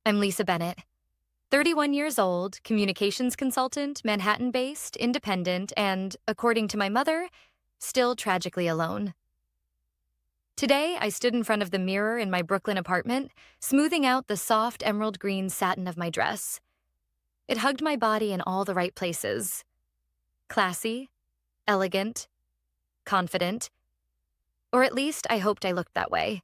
I'm Lisa Bennett, 31 years old, communications consultant, Manhattan-based, independent, and, according to my mother, still tragically alone. Today, I stood in front of the mirror in my Brooklyn apartment, smoothing out the soft emerald green satin of my dress. It hugged my body in all the right places. Classy, elegant, confident, or at least I hoped I looked that way.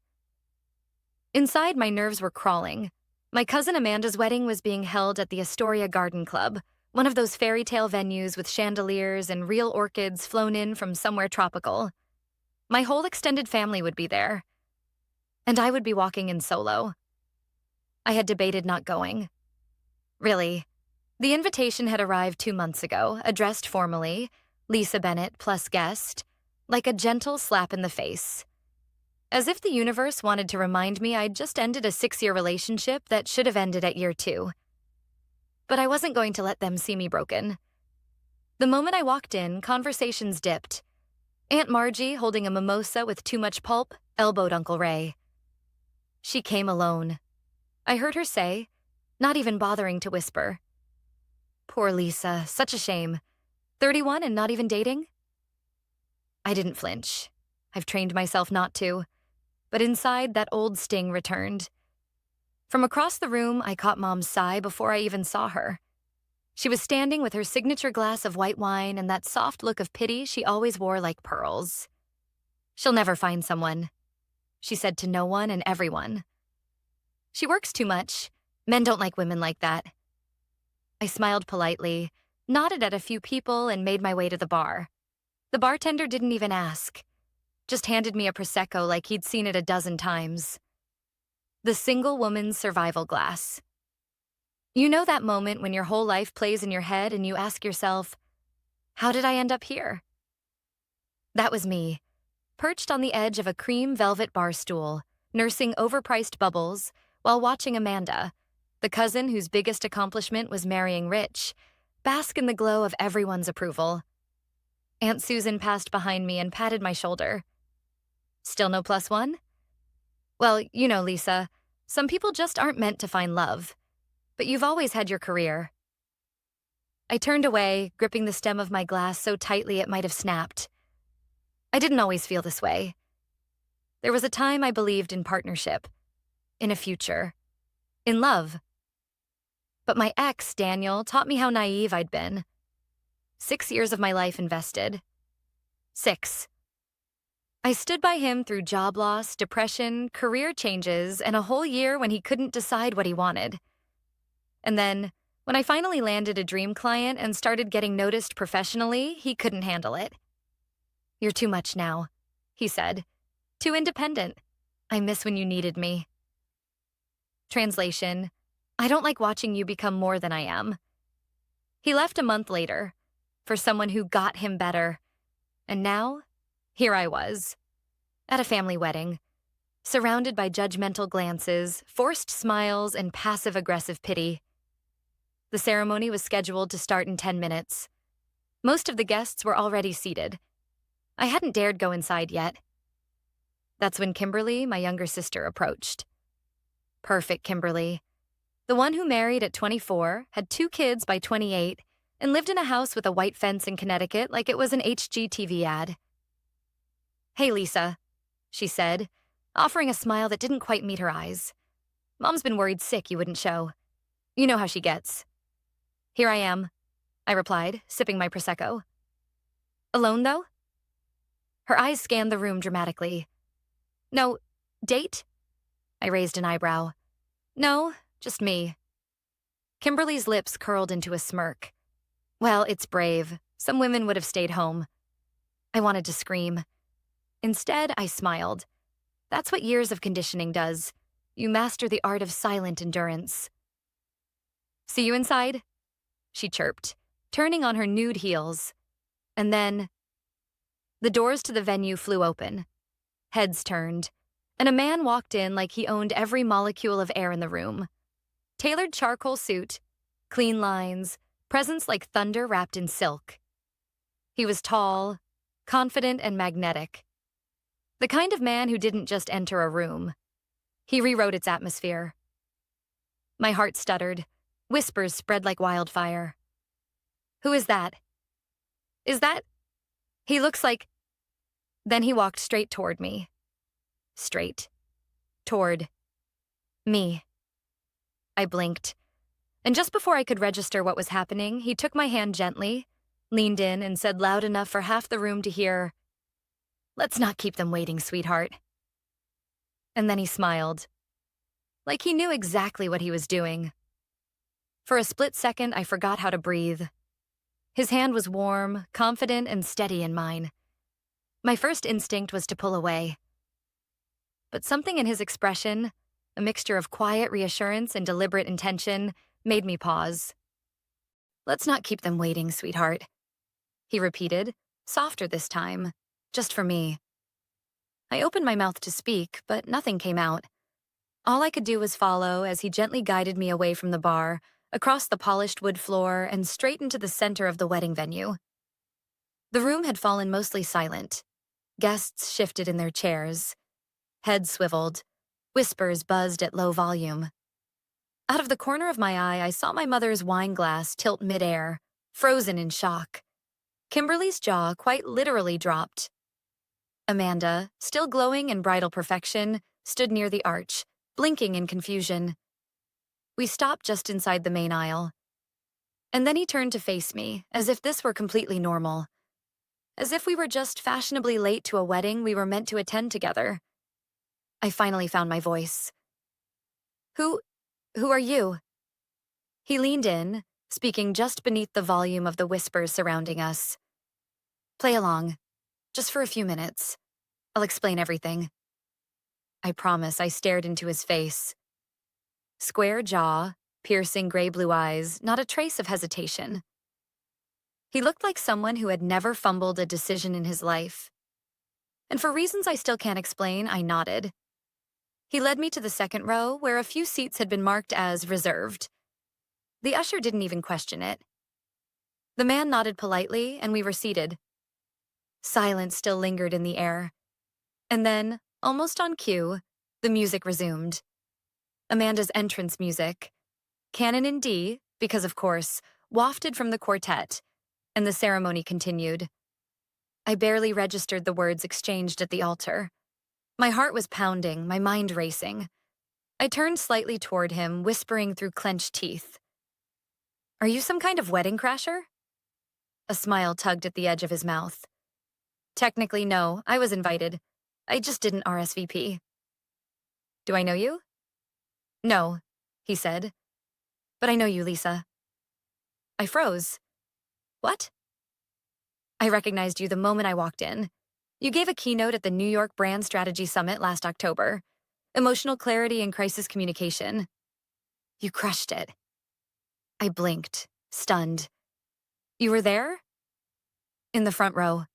Inside, my nerves were crawling. My cousin Amanda's wedding was being held at the Astoria Garden Club, one of those fairytale venues with chandeliers and real orchids flown in from somewhere tropical. My whole extended family would be there, and I would be walking in solo. I had debated not going. Really, the invitation had arrived 2 months ago, addressed formally, Lisa Bennett plus guest, like a gentle slap in the face. As if the universe wanted to remind me I'd just ended a 6-year relationship that should have ended at year 2. But I wasn't going to let them see me broken. The moment I walked in, conversations dipped. Aunt Margie, holding a mimosa with too much pulp, elbowed Uncle Ray. She came alone. I heard her say, not even bothering to whisper. Poor Lisa, such a shame. 31 and not even dating? I didn't flinch. I've trained myself not to. But inside, that old sting returned. From across the room, I caught Mom's sigh before I even saw her. She was standing with her signature glass of white wine and that soft look of pity she always wore like pearls. She'll never find someone, she said to no one and everyone. She works too much. Men don't like women like that. I smiled politely, nodded at a few people, and made my way to the bar. The bartender didn't even ask. Just handed me a Prosecco like he'd seen it a dozen times. The single woman's survival glass. You know that moment when your whole life plays in your head and you ask yourself, how did I end up here? That was me, perched on the edge of a cream velvet bar stool, nursing overpriced bubbles while watching Amanda, the cousin whose biggest accomplishment was marrying rich, bask in the glow of everyone's approval. Aunt Susan passed behind me and patted my shoulder. Still no +1? Well, you know, Lisa, some people just aren't meant to find love. But you've always had your career. I turned away, gripping the stem of my glass so tightly it might have snapped. I didn't always feel this way. There was a time I believed in partnership, in a future, in love. But my ex, Daniel, taught me how naive I'd been. 6 years of my life invested. 6. I stood by him through job loss, depression, career changes, and a whole year when he couldn't decide what he wanted. And then, when I finally landed a dream client and started getting noticed professionally, he couldn't handle it. You're too much now, he said. Too independent. I miss when you needed me. Translation: I don't like watching you become more than I am. He left a month later, for someone who got him better. And now, here I was, at a family wedding, surrounded by judgmental glances, forced smiles, and passive-aggressive pity. The ceremony was scheduled to start in 10 minutes. Most of the guests were already seated. I hadn't dared go inside yet. That's when Kimberly, my younger sister, approached. Perfect Kimberly. The one who married at 24, had 2 kids by 28, and lived in a house with a white fence in Connecticut like it was an HGTV ad. Hey, Lisa, she said, offering a smile that didn't quite meet her eyes. Mom's been worried sick you wouldn't show. You know how she gets. Here I am, I replied, sipping my Prosecco. Alone, though? Her eyes scanned the room dramatically. No, date? I raised an eyebrow. No, just me. Kimberly's lips curled into a smirk. Well, it's brave. Some women would have stayed home. I wanted to scream. Instead, I smiled. That's what years of conditioning does. You master the art of silent endurance. See you inside? She chirped, turning on her nude heels. And then, the doors to the venue flew open. Heads turned, and a man walked in like he owned every molecule of air in the room. Tailored charcoal suit, clean lines, presence like thunder wrapped in silk. He was tall, confident, and magnetic. The kind of man who didn't just enter a room. He rewrote its atmosphere. My heart stuttered. Whispers spread like wildfire. Who is that? Is that? He looks like. Then he walked straight toward me. Straight. Toward. Me. I blinked. And just before I could register what was happening, he took my hand gently, leaned in, and said loud enough for half the room to hear, "Let's not keep them waiting, sweetheart." And then he smiled. Like he knew exactly what he was doing. For a split second, I forgot how to breathe. His hand was warm, confident, and steady in mine. My first instinct was to pull away. But something in his expression, a mixture of quiet reassurance and deliberate intention, made me pause. "Let's not keep them waiting, sweetheart," he repeated, softer this time, just for me. I opened my mouth to speak, but nothing came out. All I could do was follow as he gently guided me away from the bar, across the polished wood floor, and straight into the center of the wedding venue. The room had fallen mostly silent. Guests shifted in their chairs. Heads swiveled. Whispers buzzed at low volume. Out of the corner of my eye, I saw my mother's wine glass tilt midair, frozen in shock. Kimberly's jaw quite literally dropped. Amanda, still glowing in bridal perfection, stood near the arch, blinking in confusion. We stopped just inside the main aisle. And then he turned to face me, as if this were completely normal. As if we were just fashionably late to a wedding we were meant to attend together. I finally found my voice. Who are you?" He leaned in, speaking just beneath the volume of the whispers surrounding us. "Play along, just for a few minutes. I'll explain everything." I promise. I stared into his face. Square jaw, piercing gray-blue eyes, not a trace of hesitation. He looked like someone who had never fumbled a decision in his life. And for reasons I still can't explain, I nodded. He led me to the second row, where a few seats had been marked as reserved. The usher didn't even question it. The man nodded politely, and we were seated. Silence still lingered in the air. And then, almost on cue, the music resumed. Amanda's entrance music. Canon in D, because of course, wafted from the quartet, and the ceremony continued. I barely registered the words exchanged at the altar. My heart was pounding, my mind racing. I turned slightly toward him, whispering through clenched teeth. "Are you some kind of wedding crasher?" A smile tugged at the edge of his mouth. "Technically, no, I was invited. I just didn't RSVP. "Do I know you?" "No," he said. "But I know you, Lisa." I froze. "What?" "I recognized you the moment I walked in. You gave a keynote at the New York Brand Strategy Summit last October. Emotional clarity and crisis communication. You crushed it." I blinked, stunned. "You were there?" "In the front row."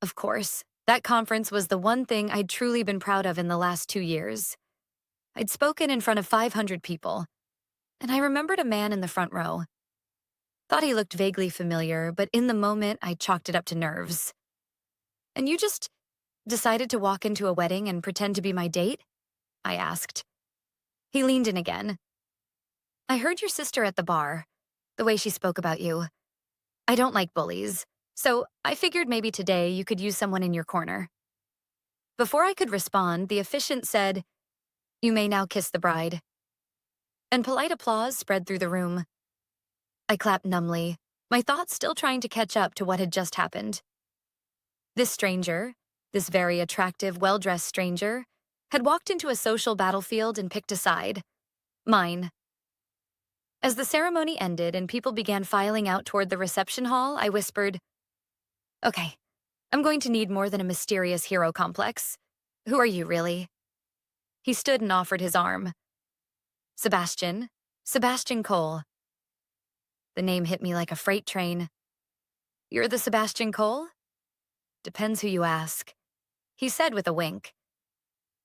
Of course, that conference was the one thing I'd truly been proud of in the last 2 years. I'd spoken in front of 500 people, and I remembered a man in the front row. Thought he looked vaguely familiar, but in the moment, I chalked it up to nerves. "And you just decided to walk into a wedding and pretend to be my date?" I asked. He leaned in again. "I heard your sister at the bar, the way she spoke about you. I don't like bullies, so I figured maybe today you could use someone in your corner." Before I could respond, the officiant said, "You may now kiss the bride." And polite applause spread through the room. I clapped numbly, my thoughts still trying to catch up to what had just happened. This stranger, this very attractive, well-dressed stranger, had walked into a social battlefield and picked a side. Mine. As the ceremony ended and people began filing out toward the reception hall, I whispered, "Okay, I'm going to need more than a mysterious hero complex. Who are you, really?" He stood and offered his arm. "Sebastian. Sebastian Cole." The name hit me like a freight train. "You're the Sebastian Cole?" "Depends who you ask," he said with a wink.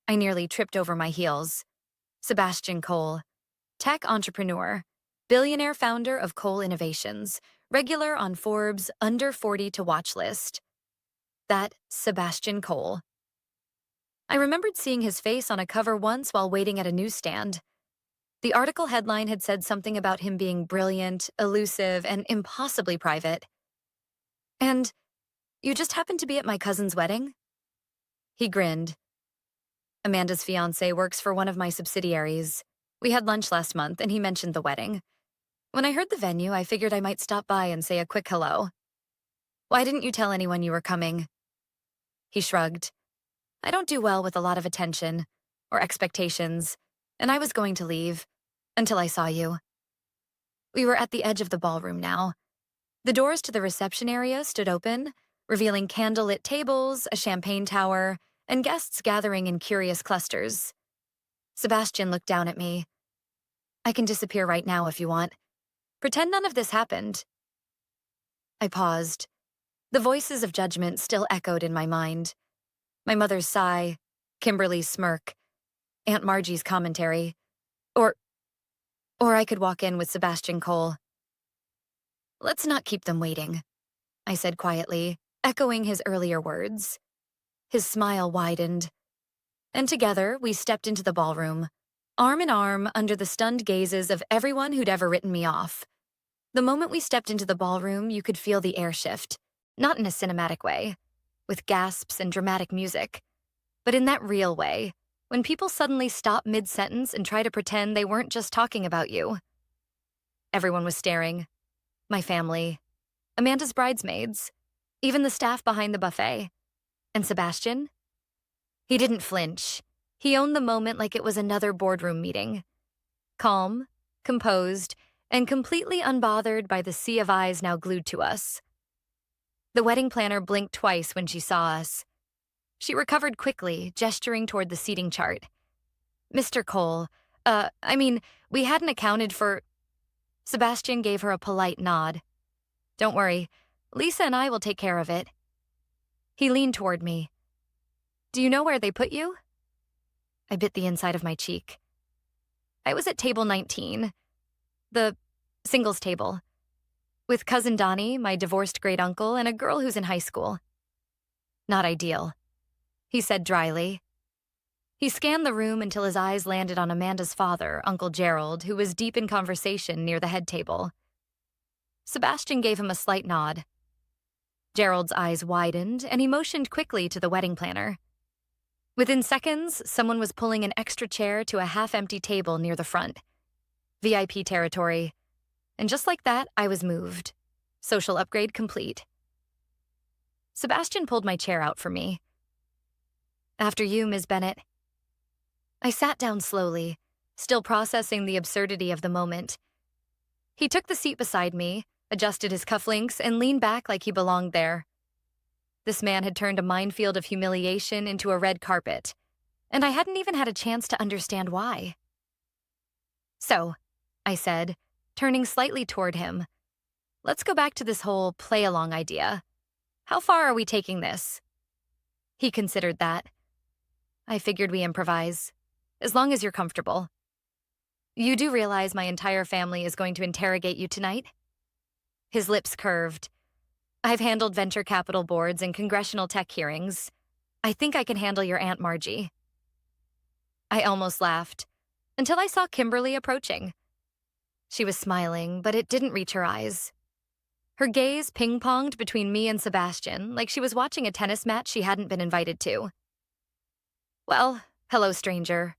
I nearly tripped over my heels. Sebastian Cole, tech entrepreneur, billionaire founder of Cole Innovations, regular on Forbes' under 40 to watch list. That Sebastian Cole. I remembered seeing his face on a cover once while waiting at a newsstand. The article headline had said something about him being brilliant, elusive, and impossibly private. And you just happened to be at my cousin's wedding? He grinned. Amanda's fiancé works for one of my subsidiaries. We had lunch last month, and he mentioned the wedding. When I heard the venue, I figured I might stop by and say a quick hello. Why didn't you tell anyone you were coming? He shrugged. I don't do well with a lot of attention or expectations, and I was going to leave until I saw you. We were at the edge of the ballroom now. The doors to the reception area stood open, revealing candlelit tables, a champagne tower, and guests gathering in curious clusters. Sebastian looked down at me. I can disappear right now if you want. Pretend none of this happened. I paused. The voices of judgment still echoed in my mind. My mother's sigh, Kimberly's smirk, Aunt Margie's commentary. Or I could walk in with Sebastian Cole. Let's not keep them waiting, I said quietly, echoing his earlier words. His smile widened. And together, we stepped into the ballroom, arm in arm under the stunned gazes of everyone who'd ever written me off. The moment we stepped into the ballroom, you could feel the air shift, not in a cinematic way, with gasps and dramatic music, but in that real way, when people suddenly stop mid-sentence and try to pretend they weren't just talking about you. Everyone was staring. My family, Amanda's bridesmaids, even the staff behind the buffet. And Sebastian? He didn't flinch. He owned the moment like it was another boardroom meeting. Calm, composed, and completely unbothered by the sea of eyes now glued to us. The wedding planner blinked twice when she saw us. She recovered quickly, gesturing toward the seating chart. Mr. Cole, we hadn't accounted for... Sebastian gave her a polite nod. Don't worry, Lisa and I will take care of it. He leaned toward me. Do you know where they put you? I bit the inside of my cheek. I was at table 19, the singles table, with cousin Donnie, my divorced great uncle, and a girl who's in high school. Not ideal, he said dryly. He scanned the room until his eyes landed on Amanda's father, Uncle Gerald, who was deep in conversation near the head table. Sebastian gave him a slight nod. Gerald's eyes widened, and he motioned quickly to the wedding planner. Within seconds, someone was pulling an extra chair to a half-empty table near the front. VIP territory. And just like that, I was moved. Social upgrade complete. Sebastian pulled my chair out for me. After you, Ms. Bennett. I sat down slowly, still processing the absurdity of the moment. He took the seat beside me, adjusted his cufflinks, and leaned back like he belonged there. This man had turned a minefield of humiliation into a red carpet, and I hadn't even had a chance to understand why. So, I said, turning slightly toward him, let's go back to this whole play-along idea. How far are we taking this? He considered that. I figured we improvise, as long as you're comfortable. You do realize my entire family is going to interrogate you tonight? His lips curved. I've handled venture capital boards and congressional tech hearings. I think I can handle your Aunt Margie. I almost laughed, until I saw Kimberly approaching. She was smiling, but it didn't reach her eyes. Her gaze ping-ponged between me and Sebastian, like she was watching a tennis match she hadn't been invited to. Well, hello, stranger,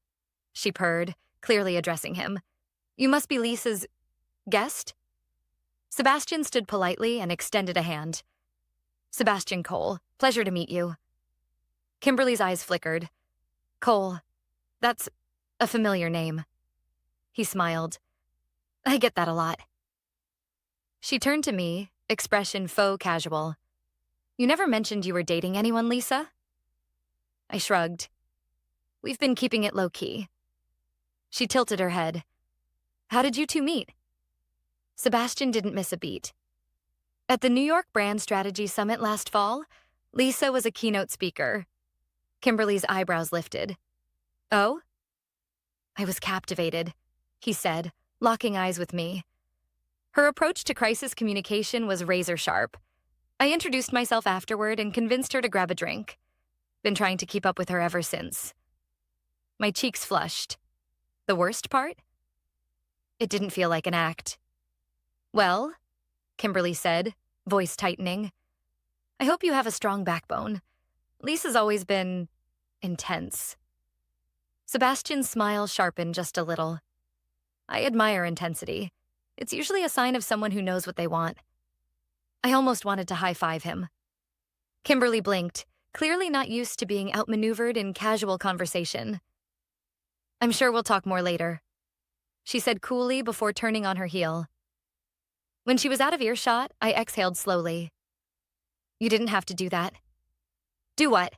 she purred, clearly addressing him. You must be Lisa's guest? Sebastian stood politely and extended a hand. Sebastian Cole, pleasure to meet you. Kimberly's eyes flickered. Cole, that's a familiar name. He smiled. I get that a lot. She turned to me, expression faux casual. You never mentioned you were dating anyone, Lisa? I shrugged. We've been keeping it low-key. She tilted her head. How did you two meet? Sebastian didn't miss a beat. At the New York Brand Strategy Summit last fall, Lisa was a keynote speaker. Kimberly's eyebrows lifted. Oh? I was captivated, he said, locking eyes with me. Her approach to crisis communication was razor sharp. I introduced myself afterward and convinced her to grab a drink. Been trying to keep up with her ever since. My cheeks flushed. The worst part? It didn't feel like an act. Well, Kimberly said, voice tightening, I hope you have a strong backbone. Lisa's always been intense. Sebastian's smile sharpened just a little. I admire intensity. It's usually a sign of someone who knows what they want. I almost wanted to high-five him. Kimberly blinked, clearly not used to being outmaneuvered in casual conversation. I'm sure we'll talk more later, she said coolly before turning on her heel. When she was out of earshot, I exhaled slowly. You didn't have to do that. Do what?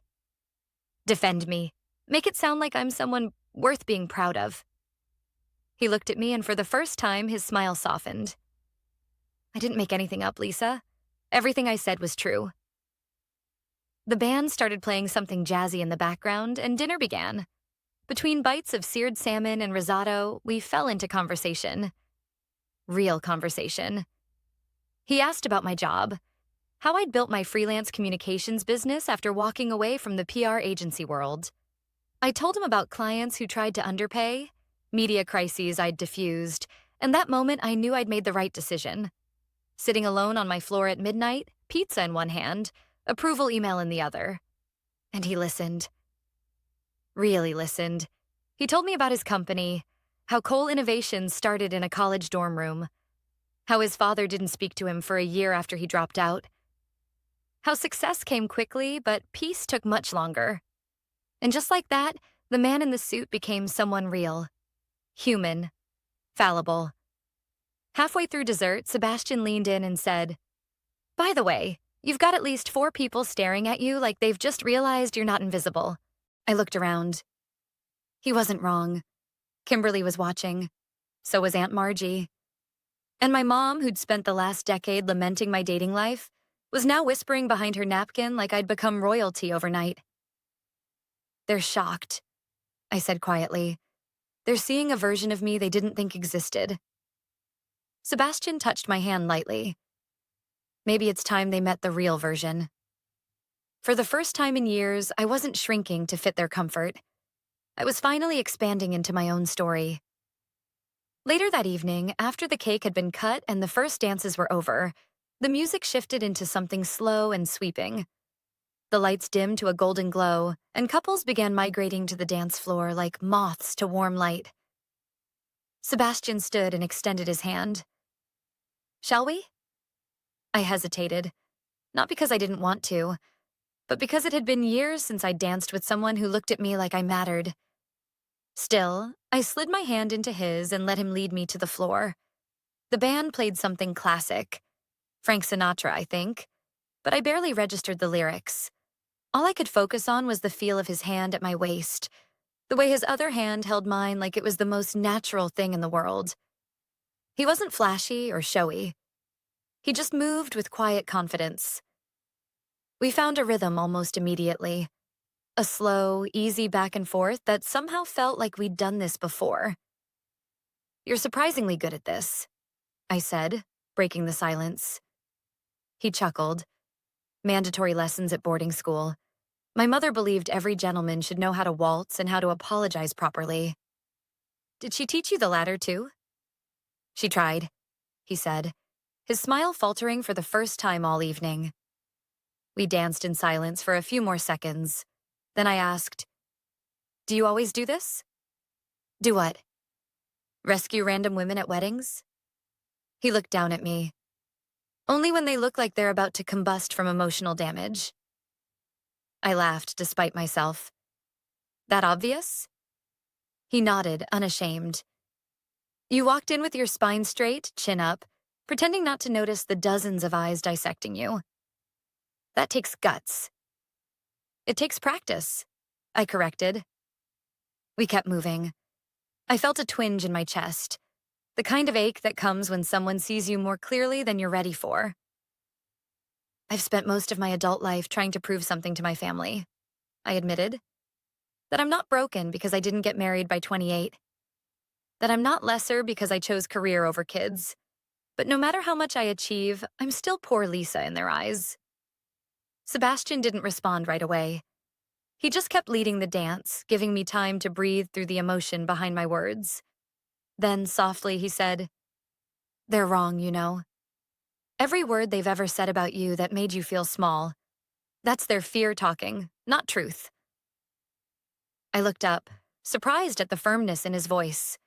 Defend me. Make it sound like I'm someone worth being proud of. He looked at me, and for the first time, his smile softened. I didn't make anything up, Lisa. Everything I said was true. The band started playing something jazzy in the background, and dinner began. Between bites of seared salmon and risotto, we fell into conversation. Real conversation. He asked about my job, how I'd built my freelance communications business after walking away from the PR agency world. I told him about clients who tried to underpay, media crises I'd diffused, and that moment I knew I'd made the right decision. Sitting alone on my floor at midnight, pizza in one hand, approval email in the other. And he listened. Really listened. He told me about his company, how Cole Innovations started in a college dorm room, how his father didn't speak to him for a year after he dropped out, how success came quickly, but peace took much longer. And just like that, the man in the suit became someone real, human, fallible. Halfway through dessert, Sebastian leaned in and said, By the way, you've got at least 4 people staring at you like they've just realized you're not invisible. I looked around. He wasn't wrong. Kimberly was watching. So was Aunt Margie. And my mom, who'd spent the last decade lamenting my dating life, was now whispering behind her napkin like I'd become royalty overnight. They're shocked, I said quietly. They're seeing a version of me they didn't think existed. Sebastian touched my hand lightly. Maybe it's time they met the real version. For the first time in years, I wasn't shrinking to fit their comfort. I was finally expanding into my own story. Later that evening, after the cake had been cut and the first dances were over, the music shifted into something slow and sweeping. The lights dimmed to a golden glow, and couples began migrating to the dance floor like moths to warm light. Sebastian stood and extended his hand. Shall we? I hesitated, not because I didn't want to, but because it had been years since I danced with someone who looked at me like I mattered. Still, I slid my hand into his and let him lead me to the floor. The band played something classic. Frank Sinatra, I think, but I barely registered the lyrics. All I could focus on was the feel of his hand at my waist, the way his other hand held mine like it was the most natural thing in the world. He wasn't flashy or showy. He just moved with quiet confidence. We found a rhythm almost immediately, a slow, easy back and forth that somehow felt like we'd done this before. You're surprisingly good at this, I said, breaking the silence. He chuckled. Mandatory lessons at boarding school. My mother believed every gentleman should know how to waltz and how to apologize properly. Did she teach you the latter too? She tried, he said, his smile faltering for the first time all evening. We danced in silence for a few more seconds. Then I asked, Do you always do this? Do what? Rescue random women at weddings? He looked down at me. Only when they look like they're about to combust from emotional damage. I laughed despite myself. That obvious? He nodded, unashamed. You walked in with your spine straight, chin up, pretending not to notice the dozens of eyes dissecting you. That takes guts. It takes practice, I corrected. We kept moving. I felt a twinge in my chest, the kind of ache that comes when someone sees you more clearly than you're ready for. I've spent most of my adult life trying to prove something to my family, I admitted. That I'm not broken because I didn't get married by 28. That I'm not lesser because I chose career over kids. But no matter how much I achieve, I'm still poor Lisa in their eyes. Sebastian didn't respond right away. He just kept leading the dance, giving me time to breathe through the emotion behind my words. Then, softly, he said, "They're wrong, you know. Every word they've ever said about you that made you feel small, that's their fear talking, not truth." I looked up, surprised at the firmness in his voice.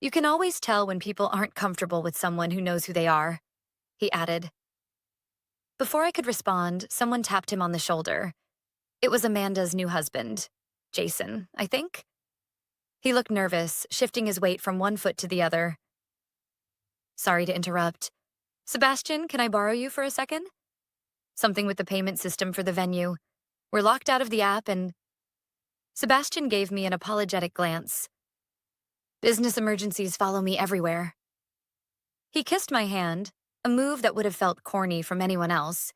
"You can always tell when people aren't comfortable with someone who knows who they are," he added. Before I could respond, someone tapped him on the shoulder. It was Amanda's new husband, Jason, I think. He looked nervous, shifting his weight from one foot to the other. "Sorry to interrupt. Sebastian, can I borrow you for a second? Something with the payment system for the venue. We're locked out of the app and—" Sebastian gave me an apologetic glance. "Business emergencies follow me everywhere." He kissed my hand, a move that would have felt corny from anyone else,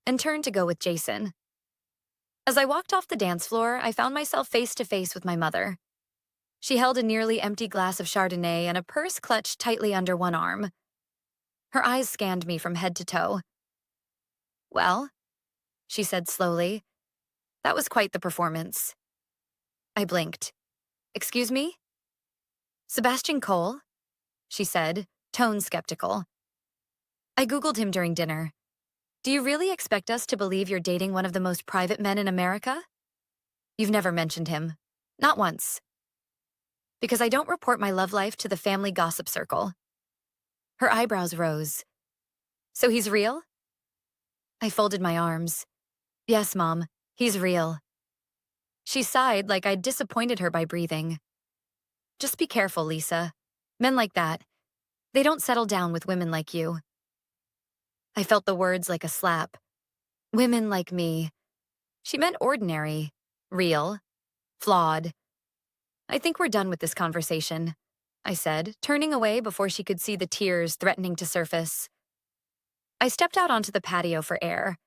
and turned to go with Jason. As I walked off the dance floor, I found myself face to face with my mother. She held a nearly empty glass of Chardonnay and a purse clutched tightly under one arm. Her eyes scanned me from head to toe. "Well," she said slowly, "that was quite the performance." I blinked. "Excuse me?" "Sebastian Cole?" she said, tone skeptical. "I Googled him during dinner. Do you really expect us to believe you're dating one of the most private men in America? You've never mentioned him. Not once. Because I don't report my love life to the family gossip circle." Her eyebrows rose. "So he's real?" I folded my arms. "Yes, Mom, he's real." She sighed like I'd disappointed her by breathing. "Just be careful, Lisa. Men like that, they don't settle down with women like you." I felt the words like a slap. Women like me. She meant ordinary, real, flawed. "I think we're done with this conversation," I said, turning away before she could see the tears threatening to surface. I stepped out onto the patio for air.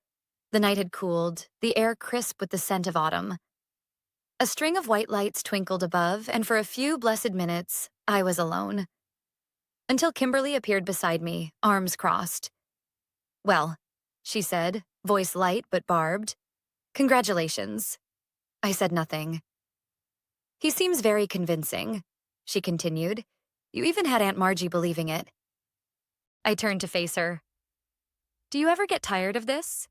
The night had cooled, the air crisp with the scent of autumn. A string of white lights twinkled above, and for a few blessed minutes, I was alone. Until Kimberly appeared beside me, arms crossed. "Well," she said, voice light but barbed. "Congratulations." I said nothing. "He seems very convincing," she continued. "You even had Aunt Margie believing it." I turned to face her. "Do you ever get tired of this?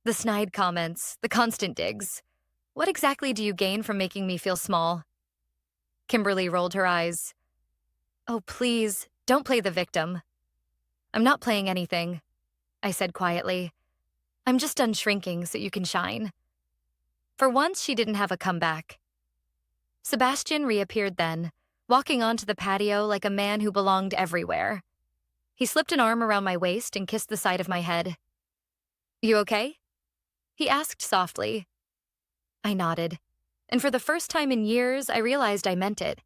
The snide comments, the constant digs. What exactly do you gain from making me feel small?" Kimberly rolled her eyes. "Oh, please, don't play the victim." "I'm not playing anything," I said quietly. "I'm just done shrinking so you can shine." For once, she didn't have a comeback. Sebastian reappeared then, walking onto the patio like a man who belonged everywhere. He slipped an arm around my waist and kissed the side of my head. "You okay?" he asked softly. I nodded, and for the first time in years, I realized I meant it.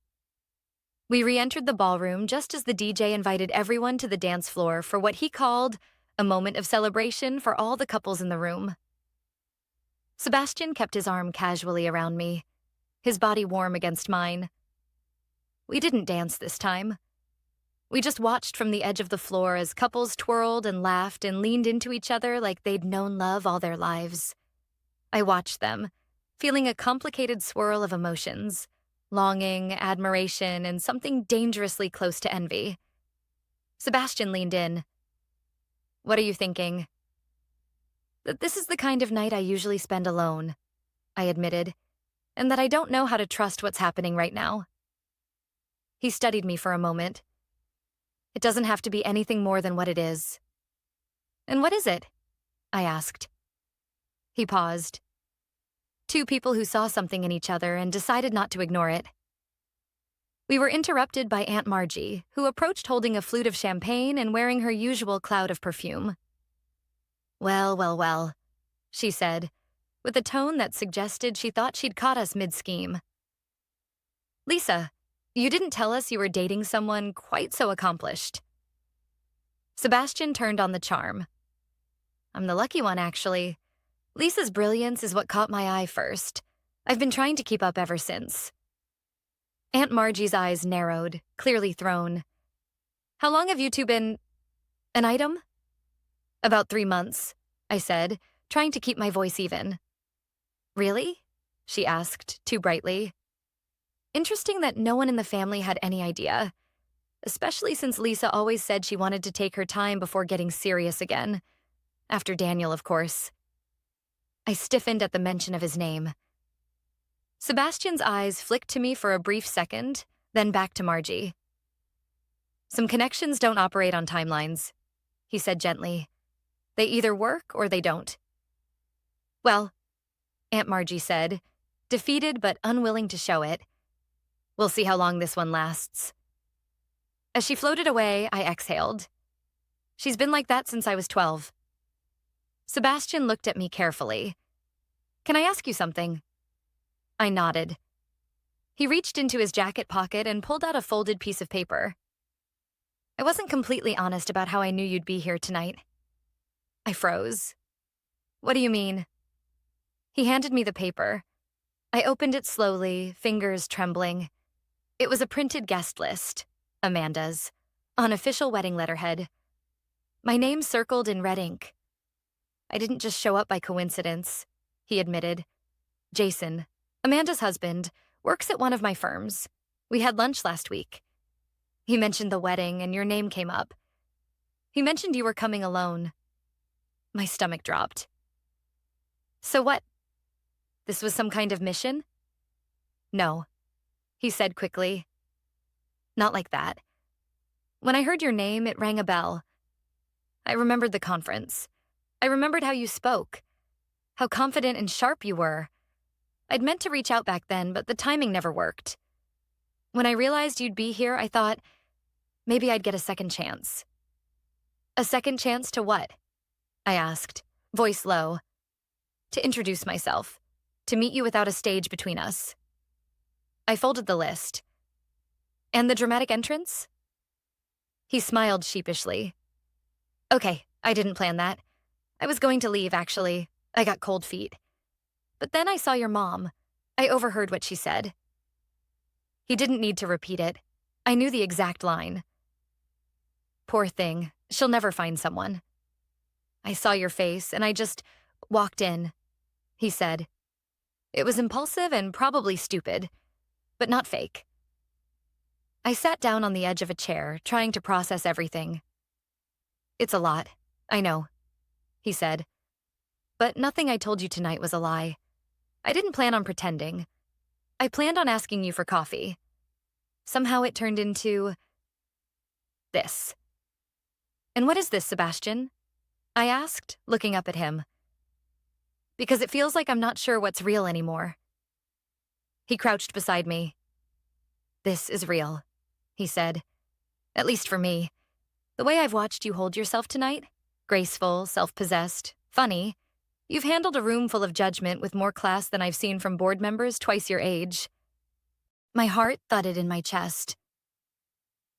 We re-entered the ballroom just as the DJ invited everyone to the dance floor for what he called a moment of celebration for all the couples in the room. Sebastian kept his arm casually around me, his body warm against mine. We didn't dance this time. We just watched from the edge of the floor as couples twirled and laughed and leaned into each other like they'd known love all their lives. I watched them, feeling a complicated swirl of emotions, longing, admiration, and something dangerously close to envy. Sebastian leaned in. "What are you thinking?" "That this is the kind of night I usually spend alone," I admitted, "and that I don't know how to trust what's happening right now." He studied me for a moment. "It doesn't have to be anything more than what it is." "And what is it?" I asked. He paused. "Two people who saw something in each other and decided not to ignore it." We were interrupted by Aunt Margie, who approached holding a flute of champagne and wearing her usual cloud of perfume. "Well, well, well," she said, with a tone that suggested she thought she'd caught us mid-scheme. "Lisa, you didn't tell us you were dating someone quite so accomplished." Sebastian turned on the charm. "I'm the lucky one, actually. Lisa's brilliance is what caught my eye first. I've been trying to keep up ever since." Aunt Margie's eyes narrowed, clearly thrown. "How long have you two been an item?" "About 3 months," I said, trying to keep my voice even. "Really?" she asked, too brightly. Interesting that no one in the family had any idea. especially since Lisa always said she wanted to take her time before getting serious again. After Daniel, of course. I stiffened at the mention of his name. Sebastian's eyes flicked to me for a brief second, then back to Margie. Some connections don't operate on timelines, he said gently. They either work or they don't. Well, Aunt Margie said, defeated but unwilling to show it. We'll see how long this one lasts. As she floated away, I exhaled. She's been like that since I was 12. Sebastian looked at me carefully. Can I ask you something? I nodded. He reached into his jacket pocket and pulled out a folded piece of paper. I wasn't completely honest about how I knew you'd be here tonight. I froze. What do you mean? He handed me the paper. I opened it slowly, fingers trembling. It was a printed guest list, Amanda's, on official wedding letterhead. My name circled in red ink. I didn't just show up by coincidence, he admitted. Jason, Amanda's husband, works at one of my firms. We had lunch last week. He mentioned the wedding and your name came up. He mentioned you were coming alone. My stomach dropped. So what? This was some kind of mission? No, he said quickly. Not like that. When I heard your name, it rang a bell. I remembered the conference. I remembered how you spoke, how confident and sharp you were. I'd meant to reach out back then, but the timing never worked. When I realized you'd be here, I thought, maybe I'd get a second chance. A second chance to what? I asked, voice low. To introduce myself, to meet you without a stage between us. I folded the list. And the dramatic entrance? He smiled sheepishly. Okay, I didn't plan that. I was going to leave, actually. I got cold feet. But then I saw your mom. I overheard what she said. He didn't need to repeat it. I knew the exact line. Poor thing, she'll never find someone. I saw your face, and I just walked in, he said. It was impulsive and probably stupid, but not fake. I sat down on the edge of a chair, trying to process everything. It's a lot, I know, he said. But nothing I told you tonight was a lie. I didn't plan on pretending. I planned on asking you for coffee. Somehow it turned into this. And what is this, Sebastian? I asked, looking up at him. Because it feels like I'm not sure what's real anymore. He crouched beside me. This is real, he said. At least for me. The way I've watched you hold yourself tonight, graceful, self-possessed, funny, you've handled a room full of judgment with more class than I've seen from board members twice your age. My heart thudded in my chest.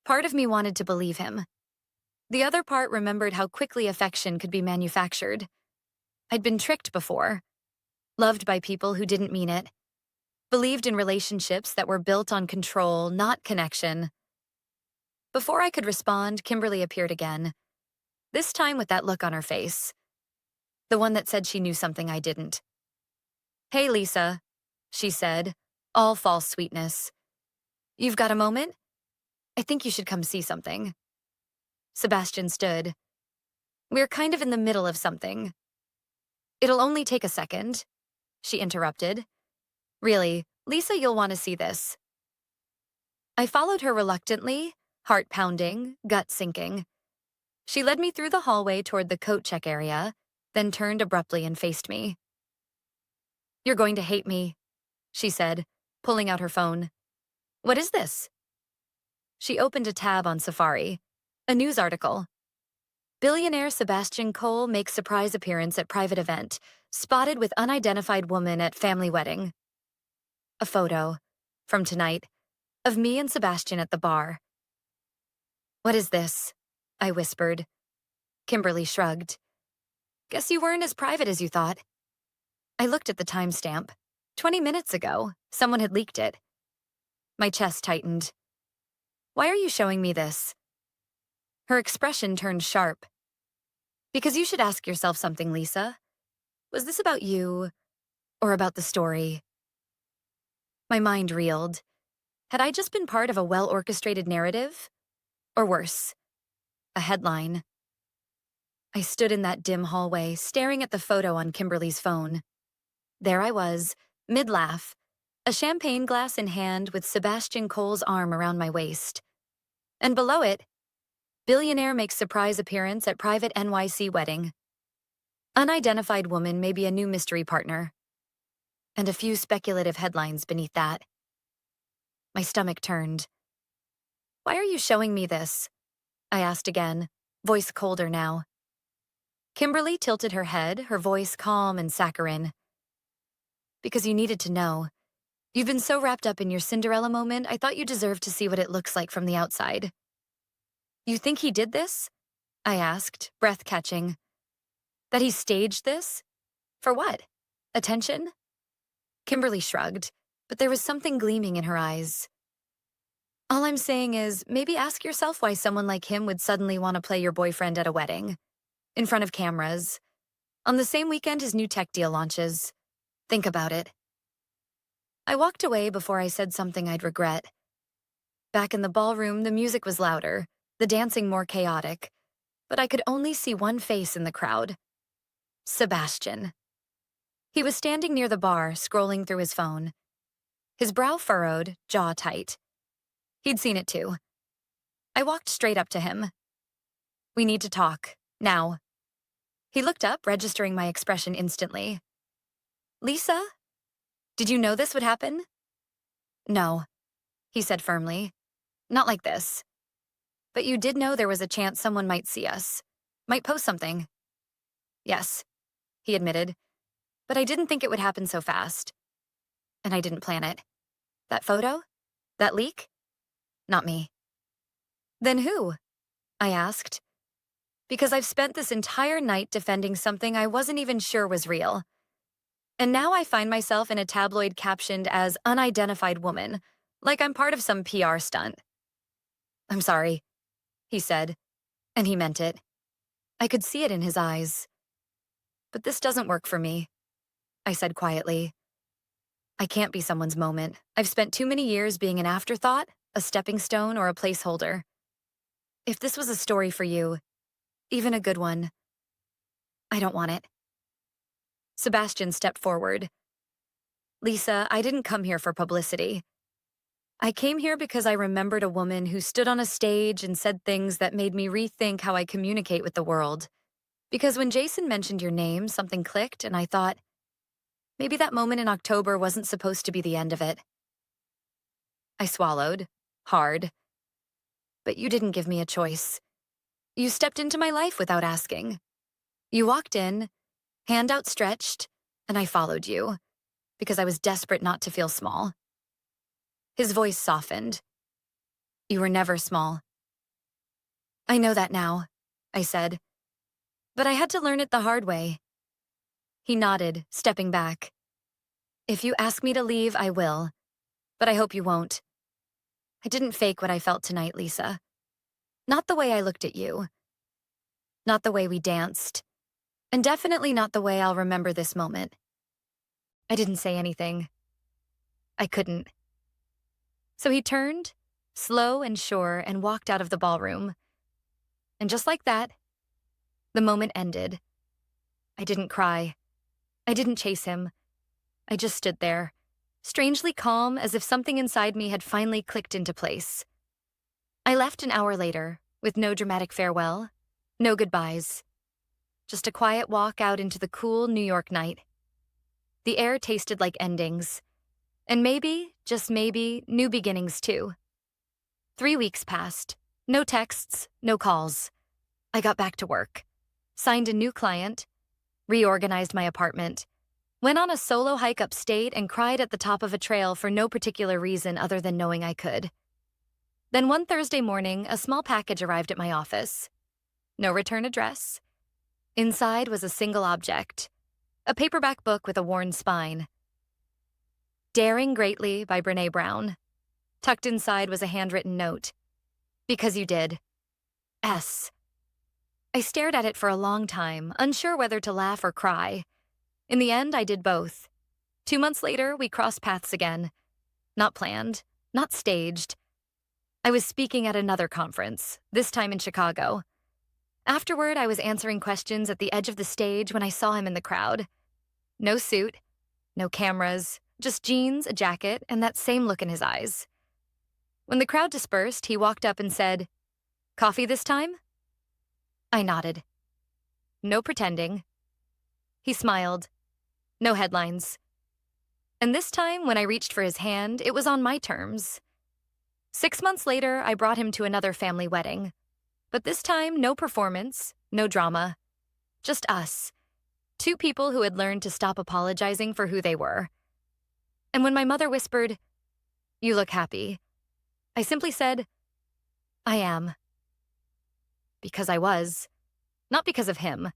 Part of me wanted to believe him. The other part remembered how quickly affection could be manufactured. I'd been tricked before, loved by people who didn't mean it, believed in relationships that were built on control, not connection. Before I could respond, Kimberly appeared again, this time with that look on her face, the one that said she knew something I didn't. Hey, Lisa, she said, all false sweetness. You've got a moment? I think you should come see something. Sebastian stood. We're kind of in the middle of something. It'll only take a second, she interrupted. Really, Lisa, you'll want to see this. I followed her reluctantly, heart pounding, gut sinking. She led me through the hallway toward the coat check area, then turned abruptly and faced me. You're going to hate me, she said, pulling out her phone. What is this? She opened a tab on Safari, a news article. Billionaire Sebastian Cole makes surprise appearance at private event, spotted with unidentified woman at family wedding. A photo, from tonight, of me and Sebastian at the bar. What is this? I whispered. Kimberly shrugged. Guess you weren't as private as you thought. I looked at the timestamp. 20 minutes ago, someone had leaked it. My chest tightened. Why are you showing me this? Her expression turned sharp. Because you should ask yourself something, Lisa. Was this about you, or about the story? My mind reeled. Had I just been part of a well-orchestrated narrative? Or worse, a headline. I stood in that dim hallway, staring at the photo on Kimberly's phone. There I was, mid-laugh, a champagne glass in hand with Sebastian Cole's arm around my waist. And below it, billionaire makes surprise appearance at private NYC wedding. Unidentified woman may be a new mystery partner. And a few speculative headlines beneath that. My stomach turned. Why are you showing me this? I asked again, voice colder now. Kimberly tilted her head, her voice calm and saccharine. Because you needed to know. You've been so wrapped up in your Cinderella moment, I thought you deserved to see what it looks like from the outside. You think he did this? I asked, breath catching. That he staged this? For what? Attention? Kimberly shrugged, but there was something gleaming in her eyes. All I'm saying is, maybe ask yourself why someone like him would suddenly want to play your boyfriend at a wedding. In front of cameras. On the same weekend his new tech deal launches. Think about it. I walked away before I said something I'd regret. Back in the ballroom, the music was louder, the dancing more chaotic, but I could only see one face in the crowd. Sebastian. He was standing near the bar, scrolling through his phone. His brow furrowed, jaw tight. He'd seen it too. I walked straight up to him. We need to talk, now. He looked up, registering my expression instantly. Lisa? Did you know this would happen? No, he said firmly. Not like this. But you did know there was a chance someone might see us. Might post something. Yes, he admitted. But I didn't think it would happen so fast. And I didn't plan it. That photo? That leak? Not me. Then who? I asked. Because I've spent this entire night defending something I wasn't even sure was real. And now I find myself in a tabloid captioned as unidentified woman, like I'm part of some PR stunt. I'm sorry, he said, and he meant it. I could see it in his eyes. But this doesn't work for me, I said quietly. I can't be someone's moment. I've spent too many years being an afterthought, a stepping stone, or a placeholder. If this was a story for you, even a good one, I don't want it. Sebastian stepped forward. Lisa, I didn't come here for publicity. I came here because I remembered a woman who stood on a stage and said things that made me rethink how I communicate with the world. Because when Jason mentioned your name, something clicked, and I thought, maybe that moment in October wasn't supposed to be the end of it. I swallowed, hard. But you didn't give me a choice. You stepped into my life without asking. You walked in, hand outstretched, and I followed you, because I was desperate not to feel small. His voice softened. You were never small. I know that now, I said. But I had to learn it the hard way. He nodded, stepping back. If you ask me to leave, I will. But I hope you won't. I didn't fake what I felt tonight, Lisa. Not the way I looked at you. Not the way we danced. And definitely not the way I'll remember this moment. I didn't say anything. I couldn't. So he turned, slow and sure, and walked out of the ballroom. And just like that, the moment ended. I didn't cry. I didn't chase him. I just stood there, strangely calm, as if something inside me had finally clicked into place. I left an hour later, with no dramatic farewell, no goodbyes. Just a quiet walk out into the cool New York night. The air tasted like endings. And maybe, just maybe, new beginnings too. 3 weeks passed. No texts, no calls. I got back to work. Signed a new client. Reorganized my apartment. Went on a solo hike upstate and cried at the top of a trail for no particular reason other than knowing I could. Then one Thursday morning, a small package arrived at my office. No return address. Inside was a single object. A paperback book with a worn spine. Daring Greatly by Brené Brown. Tucked inside was a handwritten note. Because you did. S. I stared at it for a long time, unsure whether to laugh or cry. In the end, I did both. 2 months later, we crossed paths again. Not planned, not staged. I was speaking at another conference, this time in Chicago. Afterward, I was answering questions at the edge of the stage when I saw him in the crowd. No suit, no cameras, just jeans, a jacket, and that same look in his eyes. When the crowd dispersed, he walked up and said, "Coffee this time?" I nodded. No pretending. He smiled. No headlines. And this time, when I reached for his hand, it was on my terms. 6 months later, I brought him to another family wedding. But this time, no performance, no drama. Just us. Two people who had learned to stop apologizing for who they were. And when my mother whispered, "You look happy," I simply said, "I am." Because I was. Not because of him,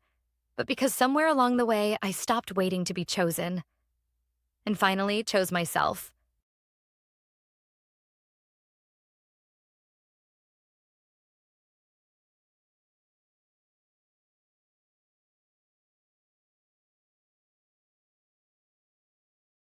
but because somewhere along the way, I stopped waiting to be chosen. And finally chose myself.